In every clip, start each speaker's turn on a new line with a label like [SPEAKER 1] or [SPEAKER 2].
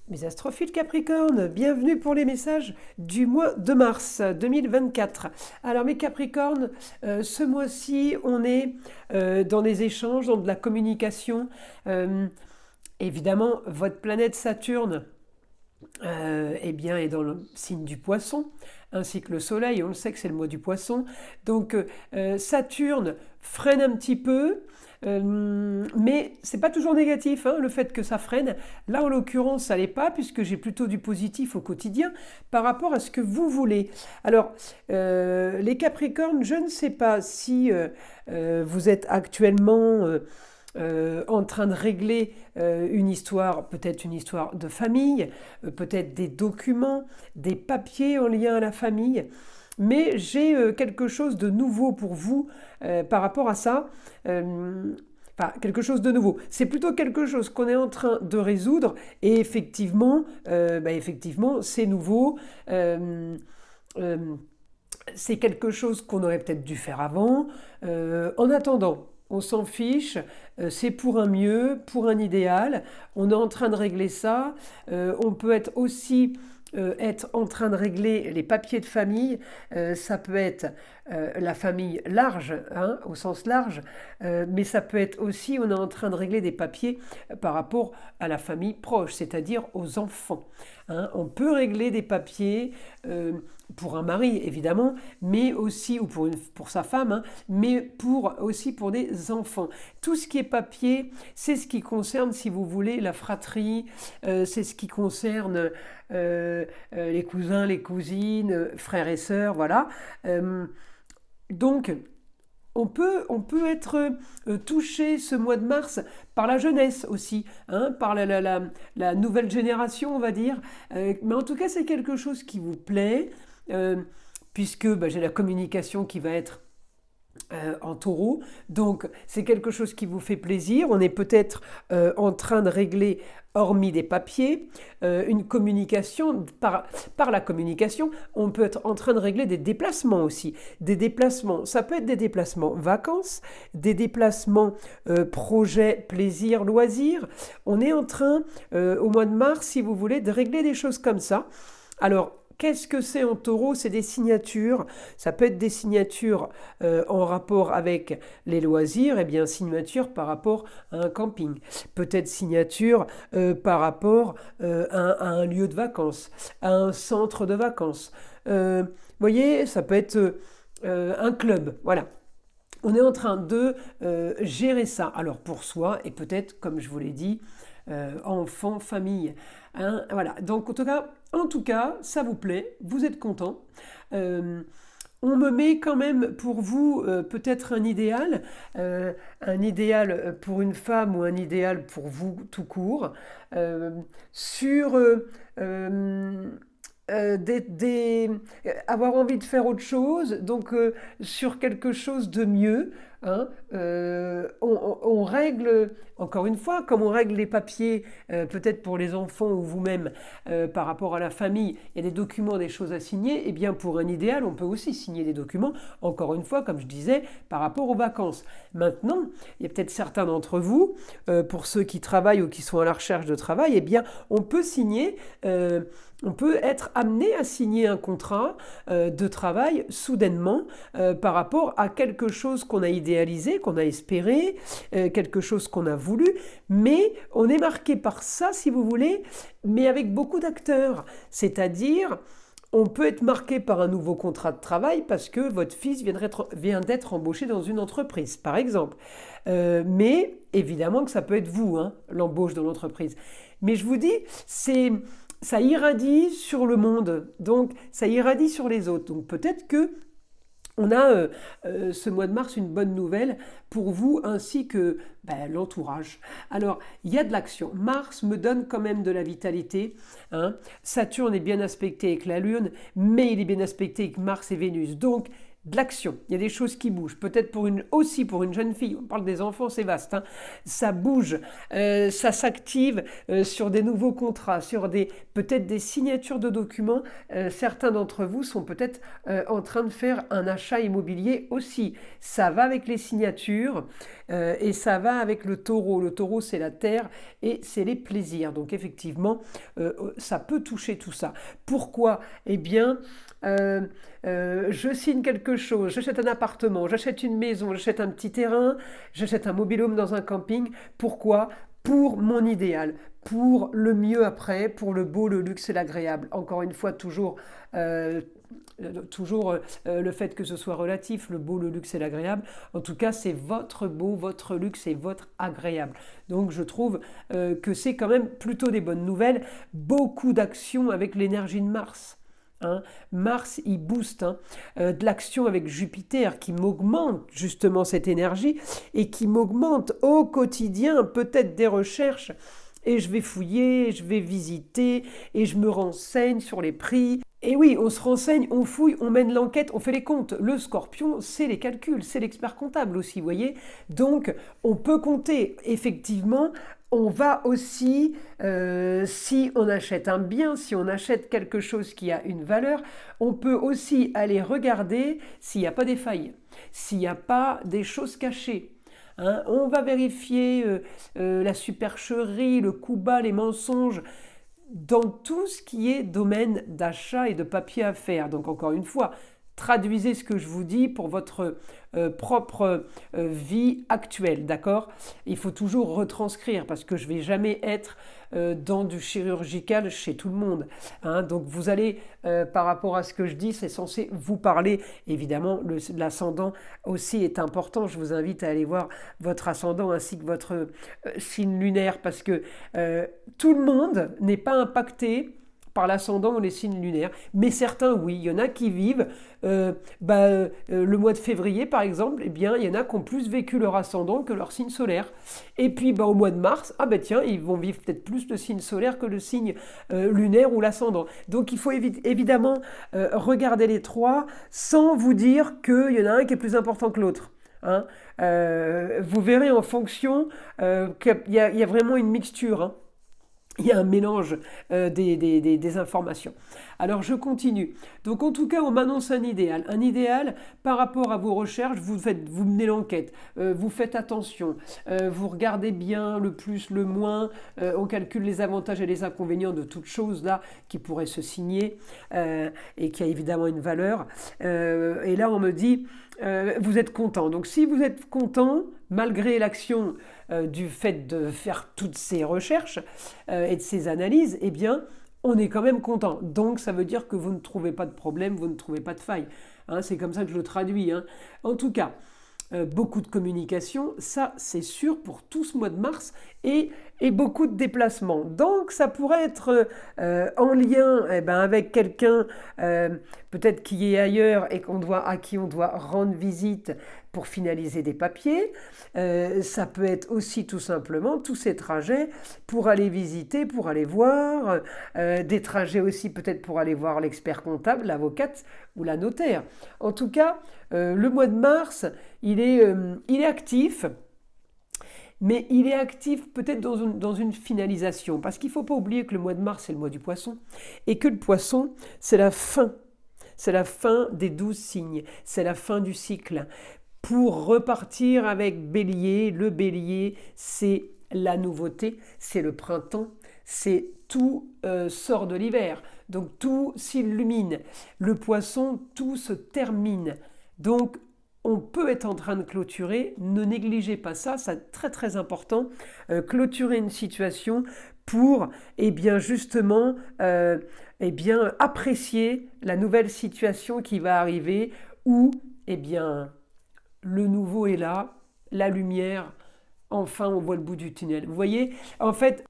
[SPEAKER 1] Mes astrophiles Capricorne, bienvenue pour les messages du mois de mars 2024. Alors mes Capricornes, ce mois-ci, on est dans des échanges, dans de la communication. Évidemment, votre planète Saturne eh bien, est dans le signe du Poisson, ainsi que le Soleil. On le sait que c'est le mois du Poisson. Donc Saturne freine un petit peu. Mais c'est pas toujours négatif, hein, le fait que ça freine. Là, en l'occurrence, ça l'est pas, puisque j'ai plutôt du positif au quotidien par rapport à ce que vous voulez. Alors, les Capricornes, je ne sais pas si vous êtes actuellement en train de régler une histoire, peut-être une histoire de famille, peut-être des documents, des papiers en lien à la famille. Mais j'ai quelque chose de nouveau pour vous par rapport à ça. Enfin, quelque chose de nouveau. C'est plutôt quelque chose qu'on est en train de résoudre et effectivement, c'est nouveau. Euh, c'est quelque chose qu'on aurait peut-être dû faire avant. En attendant, on s'en fiche, c'est pour un mieux, pour un idéal. On est en train de régler ça. On peut être aussi être en train de régler les papiers de famille. Ça peut être la famille large, hein, au sens large, mais ça peut être aussi, on est en train de régler des papiers par rapport à la famille proche, c'est-à-dire aux enfants. Hein. On peut régler des papiers pour un mari, évidemment, mais aussi, ou pour sa femme, hein, mais aussi pour des enfants. Tout ce qui est papier, c'est ce qui concerne, si vous voulez, la fratrie, c'est ce qui concerne les cousins, les cousines, frères et sœurs, voilà. Donc, on peut être touché ce mois de mars par la jeunesse aussi, hein, par la nouvelle génération, on va dire. Mais en tout cas, c'est quelque chose qui vous plaît, puisque j'ai la communication qui va être en taureau. Donc, c'est quelque chose qui vous fait plaisir. On est peut-être en train de régler, hormis des papiers, une communication. Par la communication, on peut être en train de régler des déplacements aussi. Des déplacements, ça peut être des déplacements vacances, des déplacements projets, plaisir, loisirs. On est en train, au mois de mars, si vous voulez, de régler des choses comme ça. Alors, qu'est-ce que c'est en taureau? C'est des signatures. Ça peut être des signatures en rapport avec les loisirs, et bien signature par rapport à un camping. Peut-être signature par rapport à un lieu de vacances, à un centre de vacances. Vous voyez, ça peut être un club. Voilà. On est en train de gérer ça. Alors pour soi, et peut-être, comme je vous l'ai dit, enfant, famille. Hein, voilà. Donc en tout cas, ça vous plaît, vous êtes content. On me met quand même pour vous peut-être un idéal pour une femme ou un idéal pour vous tout court, sur avoir envie de faire autre chose, donc sur quelque chose de mieux. Hein, on règle, encore une fois, comme on règle les papiers, peut-être pour les enfants ou vous-même, par rapport à la famille, il y a des documents, des choses à signer, et bien pour un idéal, on peut aussi signer des documents, encore une fois, comme je disais, par rapport aux vacances. Maintenant, il y a peut-être certains d'entre vous, pour ceux qui travaillent ou qui sont à la recherche de travail, eh bien, on peut signer... on peut être amené à signer un contrat de travail soudainement par rapport à quelque chose qu'on a idéalisé, qu'on a espéré, quelque chose qu'on a voulu, mais on est marqué par ça, si vous voulez, mais avec beaucoup d'acteurs. C'est-à-dire, on peut être marqué par un nouveau contrat de travail parce que votre fils vient d'être embauché dans une entreprise, par exemple. Mais évidemment que ça peut être vous, hein, l'embauche dans l'entreprise. Mais je vous dis, ça irradie sur le monde, donc ça irradie sur les autres. Donc peut-être que on a ce mois de mars une bonne nouvelle pour vous ainsi que l'entourage. Alors, il y a de l'action. Mars me donne quand même de la vitalité. Hein. Saturne est bien aspecté avec la Lune, mais il est bien aspecté avec Mars et Vénus. Donc, de l'action. Il y a des choses qui bougent. Peut-être aussi pour une jeune fille. On parle des enfants, c'est vaste. Hein. Ça bouge, ça s'active sur des nouveaux contrats, sur peut-être des signatures de documents. Certains d'entre vous sont peut-être en train de faire un achat immobilier aussi. Ça va avec les signatures. Et ça va avec le taureau. Le taureau, c'est la terre et c'est les plaisirs. Donc effectivement, ça peut toucher tout ça. Pourquoi? Eh bien, je signe quelque chose, j'achète un appartement, j'achète une maison, j'achète un petit terrain, j'achète un mobil-home dans un camping. Pourquoi? Pour mon idéal, pour le mieux après, pour le beau, le luxe et l'agréable. Encore une fois, le fait que ce soit relatif, le beau, le luxe et l'agréable. En tout cas, c'est votre beau, votre luxe et votre agréable. Donc je trouve que c'est quand même plutôt des bonnes nouvelles. Beaucoup d'actions avec l'énergie de Mars. Hein. Mars, il booste de l'action avec Jupiter qui m'augmente justement cette énergie et qui m'augmente au quotidien peut-être des recherches. Et je vais fouiller, je vais visiter et je me renseigne sur les prix. Et oui, on se renseigne, on fouille, on mène l'enquête, on fait les comptes. Le Scorpion, c'est les calculs, c'est l'expert comptable aussi, vous voyez. Donc, on peut compter. Effectivement, on va aussi, si on achète un bien, si on achète quelque chose qui a une valeur, on peut aussi aller regarder s'il n'y a pas des failles, s'il n'y a pas des choses cachées. Hein, on va vérifier la supercherie, le coup bas, les mensonges, dans tout ce qui est domaine d'achat et de papier à faire. Donc encore une fois, traduisez ce que je vous dis pour votre propre vie actuelle, d'accord? Il faut toujours retranscrire parce que je ne vais jamais être dans du chirurgical chez tout le monde. Hein. Donc vous allez, par rapport à ce que je dis, c'est censé vous parler. Évidemment, l'ascendant aussi est important. Je vous invite à aller voir votre ascendant ainsi que votre signe lunaire parce que tout le monde n'est pas impacté par l'ascendant ou les signes lunaires, mais certains oui, il y en a qui vivent le mois de février par exemple, eh bien il y en a qui ont plus vécu leur ascendant que leur signe solaire, et puis au mois de mars, tiens, ils vont vivre peut-être plus le signe solaire que le signe lunaire ou l'ascendant. Donc il faut évidemment regarder les trois sans vous dire qu'il y en a un qui est plus important que l'autre. Hein. Vous verrez en fonction qu'il y a vraiment une mixture. Hein. Il y a un mélange des informations. Alors je continue. Donc en tout cas, on m'annonce un idéal. Un idéal par rapport à vos recherches, vous menez l'enquête, vous faites attention, vous regardez bien le plus, le moins, on calcule les avantages et les inconvénients de toute chose là qui pourrait se signer et qui a évidemment une valeur. Et là, on me dit, vous êtes content. Donc si vous êtes content, malgré l'action du fait de faire toutes ces recherches et de ces analyses, eh bien, on est quand même content. Donc, ça veut dire que vous ne trouvez pas de problème, vous ne trouvez pas de faille. Hein, c'est comme ça que je le traduis. Hein. En tout cas, beaucoup de communication, ça c'est sûr pour tout ce mois de mars, et beaucoup de déplacements. Donc ça pourrait être en lien avec quelqu'un peut-être qui est ailleurs et à qui on doit rendre visite pour finaliser des papiers. Ça peut être aussi tout simplement tous ces trajets pour aller visiter, pour aller voir, des trajets aussi peut-être pour aller voir l'expert comptable, l'avocate ou la notaire. En tout cas, le mois de mars, il est actif, mais il est actif peut-être dans une finalisation, parce qu'il ne faut pas oublier que le mois de mars, c'est le mois du poisson, et que le poisson, c'est la fin. C'est la fin des 12 signes, c'est la fin du cycle. Pour repartir avec Bélier, le Bélier, c'est la nouveauté, c'est le printemps, c'est tout sort de l'hiver, donc tout s'illumine. Le poisson, tout se termine. Donc, on peut être en train de clôturer, ne négligez pas ça, c'est très très important, clôturer une situation pour justement apprécier la nouvelle situation qui va arriver où le nouveau est là, la lumière, enfin on voit le bout du tunnel. Vous voyez, en fait,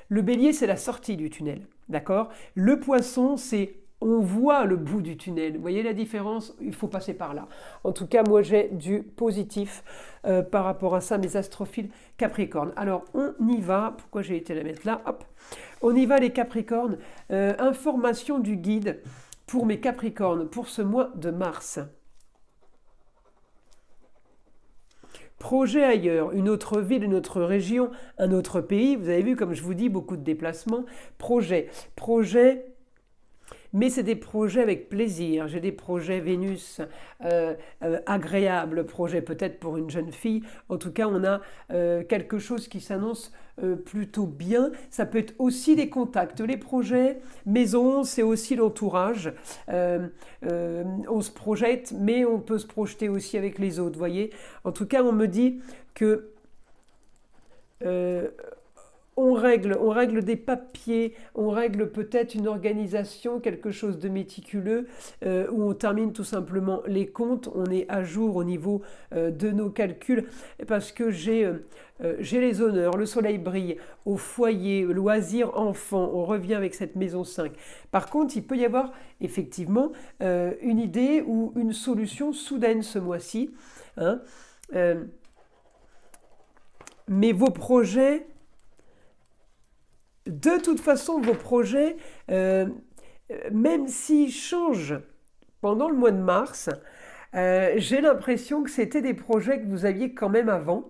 [SPEAKER 1] le bélier c'est la sortie du tunnel, d'accord? Le poisson c'est on voit le bout du tunnel. Vous voyez la différence? Il faut passer par là. En tout cas, moi, j'ai du positif par rapport à ça, mes astrophiles Capricorne. Alors, on y va. Pourquoi j'ai été la mettre là? Hop. On y va, les Capricornes. Information du guide pour mes Capricornes pour ce mois de mars. Projet ailleurs, une autre ville, une autre région, un autre pays. Vous avez vu, comme je vous dis, beaucoup de déplacements. Projet. mais c'est des projets avec plaisir. J'ai des projets Vénus agréables, projets peut-être pour une jeune fille. En tout cas, on a quelque chose qui s'annonce plutôt bien. Ça peut être aussi des contacts. Les projets maison, c'est aussi l'entourage. On se projette, mais on peut se projeter aussi avec les autres, voyez. En tout cas, on me dit que euh, on règle des papiers, on règle peut-être une organisation, quelque chose de méticuleux, où on termine tout simplement les comptes, on est à jour au niveau de nos calculs, parce que j'ai les honneurs, le soleil brille, au foyer, loisirs, enfants, on revient avec cette maison 5. Par contre, il peut y avoir effectivement une idée ou une solution soudaine ce mois-ci, hein, euh, mais vos projets... De toute façon, vos projets, même s'ils changent pendant le mois de mars, j'ai l'impression que c'était des projets que vous aviez quand même avant,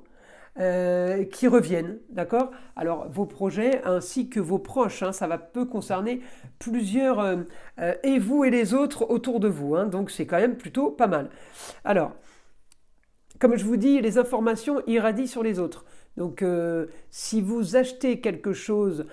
[SPEAKER 1] qui reviennent, d'accord? Alors, vos projets ainsi que vos proches, hein, peut concerner plusieurs, et vous et les autres autour de vous, hein, donc c'est quand même plutôt pas mal. Alors, comme je vous dis, les informations irradient sur les autres. Donc, si vous achetez quelque chose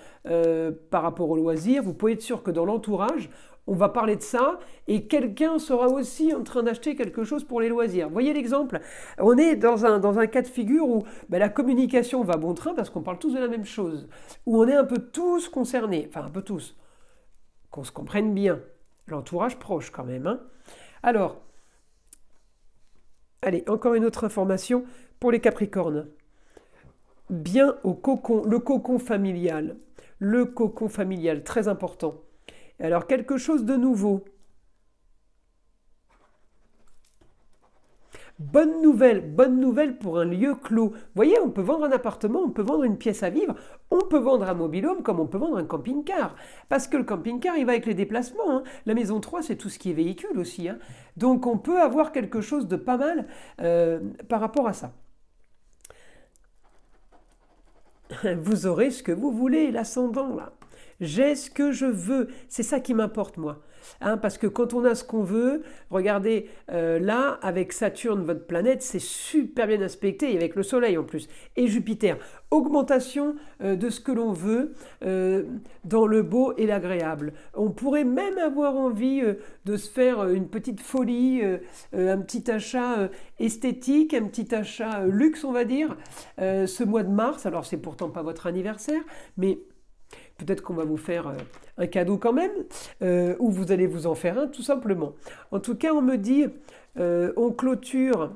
[SPEAKER 1] par rapport au loisir, vous pouvez être sûr que dans l'entourage, on va parler de ça et quelqu'un sera aussi en train d'acheter quelque chose pour les loisirs. Vous voyez l'exemple? On est dans un cas de figure où la communication va bon train parce qu'on parle tous de la même chose, où on est un peu tous concernés, enfin un peu tous, qu'on se comprenne bien. L'entourage proche quand même, hein. Alors, allez, encore une autre information pour les Capricornes. Bien au cocon, le cocon familial. Le cocon familial, très important. Alors, quelque chose de nouveau. Bonne nouvelle pour un lieu clos. Vous voyez, on peut vendre un appartement, on peut vendre une pièce à vivre, on peut vendre un mobil-home comme on peut vendre un camping-car. Parce que le camping-car, il va avec les déplacements, hein. La maison 3, c'est tout ce qui est véhicule aussi, hein. Donc, on peut avoir quelque chose de pas mal par rapport à ça. Vous aurez ce que vous voulez, l'ascendant là. J'ai ce que je veux. C'est ça qui m'importe, moi. Hein, parce que quand on a ce qu'on veut, regardez, là, avec Saturne, votre planète, c'est super bien aspecté, et avec le Soleil en plus, et Jupiter. Augmentation de ce que l'on veut dans le beau et l'agréable. On pourrait même avoir envie de se faire une petite folie, un petit achat esthétique, un petit achat luxe, on va dire, ce mois de mars. Alors, c'est pourtant pas votre anniversaire, mais... Peut-être qu'on va vous faire un cadeau quand même, ou vous allez vous en faire un tout simplement. En tout cas, on me dit, on clôture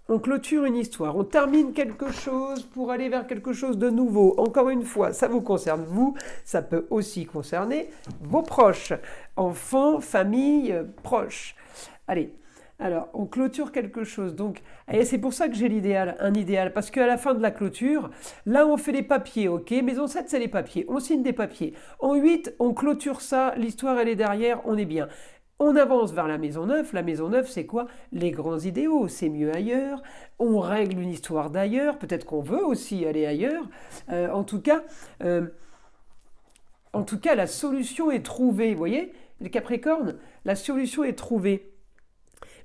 [SPEAKER 1] une histoire, on termine quelque chose pour aller vers quelque chose de nouveau. Encore une fois, ça vous concerne vous, ça peut aussi concerner vos proches, enfants, famille, proches. Allez. Alors, on clôture quelque chose. Donc, et c'est pour ça que j'ai un idéal. Parce qu'à la fin de la clôture, là, on fait les papiers, ok? Maison 7, c'est les papiers. On signe des papiers. En 8, on clôture ça. L'histoire, elle est derrière. On est bien. On avance vers la maison 9. La maison 9, c'est quoi? Les grands idéaux. C'est mieux ailleurs. On règle une histoire d'ailleurs. Peut-être qu'on veut aussi aller ailleurs. En tout cas, la solution est trouvée. Vous voyez, les Capricornes, la solution est trouvée.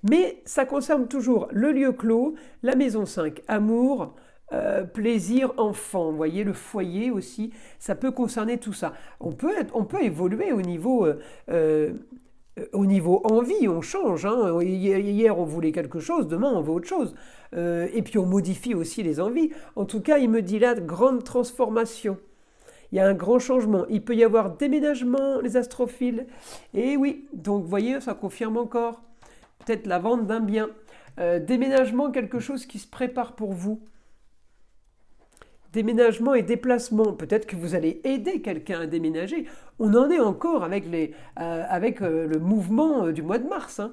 [SPEAKER 1] Mais ça concerne toujours le lieu clos, la maison 5, amour, plaisir, enfant. Vous voyez, le foyer aussi, ça peut concerner tout ça. On peut évoluer au niveau envie, on change, hein. Hier, on voulait quelque chose, demain, on veut autre chose. Et puis, on modifie aussi les envies. En tout cas, il me dit là, grande transformation. Il y a un grand changement. Il peut y avoir déménagement, les astrophiles. Et oui, donc, vous voyez, ça confirme encore. Peut-être la vente d'un bien. Déménagement, quelque chose qui se prépare pour vous. Déménagement et déplacement. Peut-être que vous allez aider quelqu'un à déménager. On en est encore avec, le mouvement du mois de mars, hein.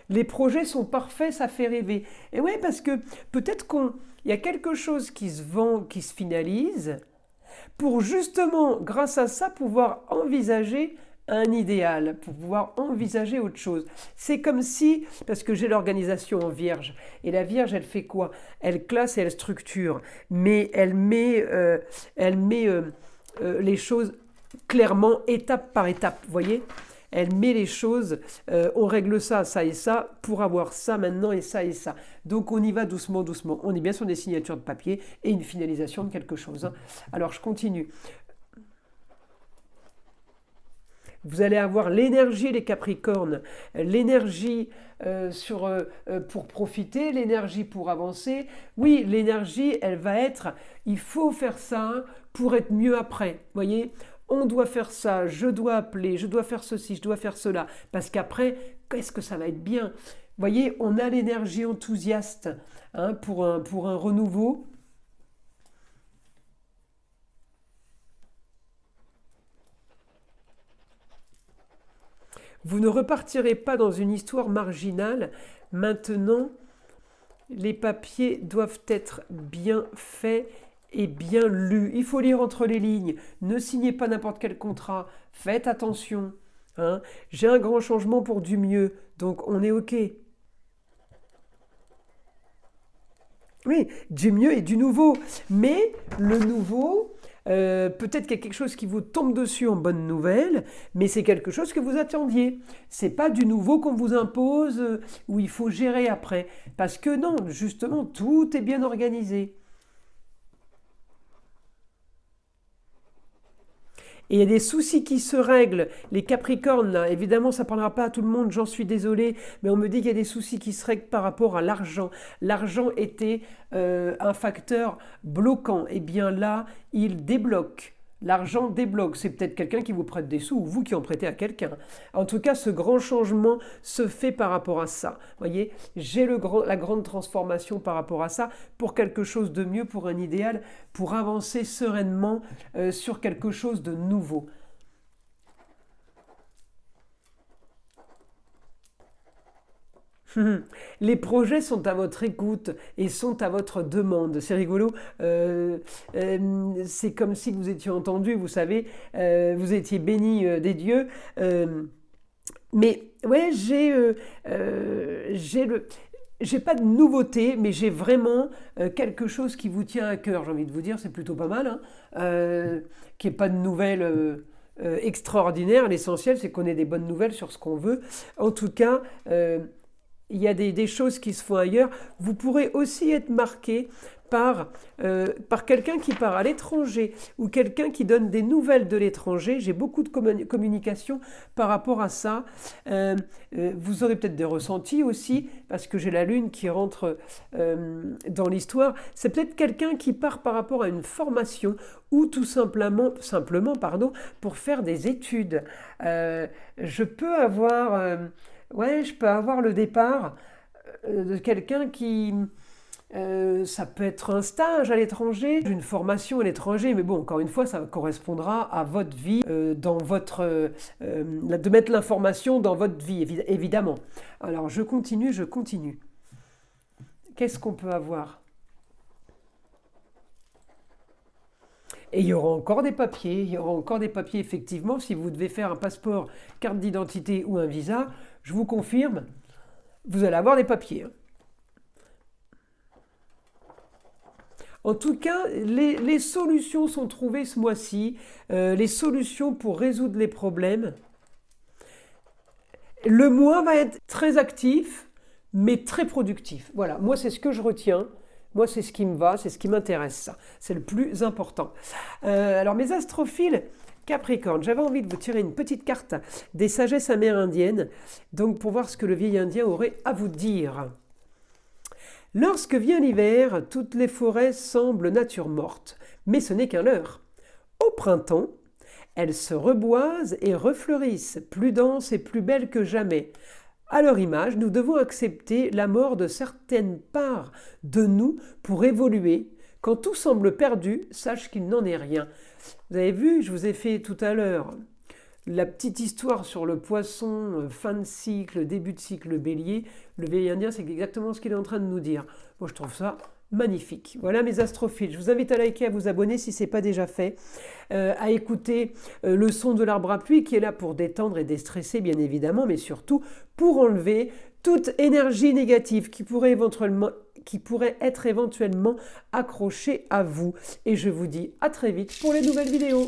[SPEAKER 1] Les projets sont parfaits, ça fait rêver. Et ouais, parce que peut-être qu'il y a quelque chose qui se vend, qui se finalise, pour justement, grâce à ça, pouvoir envisager un idéal, pour pouvoir envisager autre chose. C'est comme si, parce que j'ai l'organisation en Vierge, et la Vierge, elle fait quoi? Elle classe et elle structure, mais elle met les choses clairement, étape par étape, vous voyez? Elle met les choses, on règle ça, ça et ça, pour avoir ça maintenant et ça et ça. Donc on y va doucement, doucement. On est bien sur des signatures de papier et une finalisation de quelque chose, hein. Alors je continue. Vous allez avoir l'énergie, les Capricornes, l'énergie pour profiter, l'énergie pour avancer. Oui, l'énergie, elle va être, il faut faire ça pour être mieux après. Vous voyez, on doit faire ça, je dois appeler, je dois faire ceci, je dois faire cela. Parce qu'après, qu'est-ce que ça va être bien? Vous voyez, on a l'énergie enthousiaste, hein, pour un renouveau. Vous ne repartirez pas dans une histoire marginale. Maintenant, les papiers doivent être bien faits et bien lus. Il faut lire entre les lignes. Ne signez pas n'importe quel contrat. Faites attention, hein. J'ai un grand changement pour du mieux, donc on est OK. Oui, du mieux et du nouveau. Mais le nouveau, peut-être qu'il y a quelque chose qui vous tombe dessus en bonne nouvelle, mais c'est quelque chose que vous attendiez. C'est pas du nouveau qu'on vous impose, où il faut gérer après. Parce que non, justement, tout est bien organisé. Et il y a des soucis qui se règlent. Les Capricornes, là, évidemment, ça ne parlera pas à tout le monde, j'en suis désolée, mais on me dit qu'il y a des soucis qui se règlent par rapport à l'argent. L'argent était un facteur bloquant. Et bien là, il débloque. L'argent débloque. C'est peut-être quelqu'un qui vous prête des sous ou vous qui en prêtez à quelqu'un. En tout cas, ce grand changement se fait par rapport à ça. Vous voyez, j'ai la grande transformation par rapport à ça pour quelque chose de mieux, pour un idéal, pour avancer sereinement sur quelque chose de nouveau. Les projets sont à votre écoute et sont à votre demande. C'est rigolo. C'est comme si vous étiez entendu, vous savez, vous étiez béni des dieux. Mais ouais, j'ai pas de nouveauté, mais j'ai vraiment quelque chose qui vous tient à cœur. J'ai envie de vous dire, c'est plutôt pas mal, hein. Qu'il n'y ait pas de nouvelles extraordinaires. L'essentiel, c'est qu'on ait des bonnes nouvelles sur ce qu'on veut. En tout cas, il y a des choses qui se font ailleurs. Vous pourrez aussi être marqué par quelqu'un qui part à l'étranger ou quelqu'un qui donne des nouvelles de l'étranger. J'ai beaucoup de communication par rapport à ça. Vous aurez peut-être des ressentis aussi, parce que j'ai la lune qui rentre dans l'histoire. C'est peut-être quelqu'un qui part par rapport à une formation ou tout simplement pardon, pour faire des études. Je peux avoir... Ouais, je peux avoir le départ de quelqu'un qui... ça peut être un stage à l'étranger, une formation à l'étranger, mais bon, encore une fois, ça correspondra à votre vie, de mettre l'information dans votre vie, évidemment. Alors, je continue. Qu'est-ce qu'on peut avoir? Et il y aura encore des papiers effectivement, si vous devez faire un passeport, carte d'identité ou un visa, je vous confirme, vous allez avoir des papiers, hein. En tout cas, les solutions sont trouvées ce mois-ci, les solutions pour résoudre les problèmes. Le mois va être très actif, mais très productif. Voilà, moi c'est ce que je retiens. Moi, c'est ce qui me va, c'est ce qui m'intéresse, ça. C'est le plus important. Alors, mes astrophiles Capricorne, j'avais envie de vous tirer une petite carte des sagesses amérindiennes, donc pour voir ce que le vieil Indien aurait à vous dire. Lorsque vient l'hiver, toutes les forêts semblent nature morte, mais ce n'est qu'un leurre. Au printemps, elles se reboisent et refleurissent, plus denses et plus belles que jamais. À leur image, nous devons accepter la mort de certaines parts de nous pour évoluer. Quand tout semble perdu, sache qu'il n'en est rien. Vous avez vu, je vous ai fait tout à l'heure la petite histoire sur le poisson, fin de cycle, début de cycle bélier. Le vieil indien, c'est exactement ce qu'il est en train de nous dire. Moi, je trouve ça magnifique. Voilà mes astrophiles. Je vous invite à liker, à vous abonner si ce n'est pas déjà fait, à écouter le son de l'arbre à pluie qui est là pour détendre et déstresser bien évidemment, mais surtout pour enlever toute énergie négative qui pourrait être éventuellement accrochée à vous. Et je vous dis à très vite pour les nouvelles vidéos.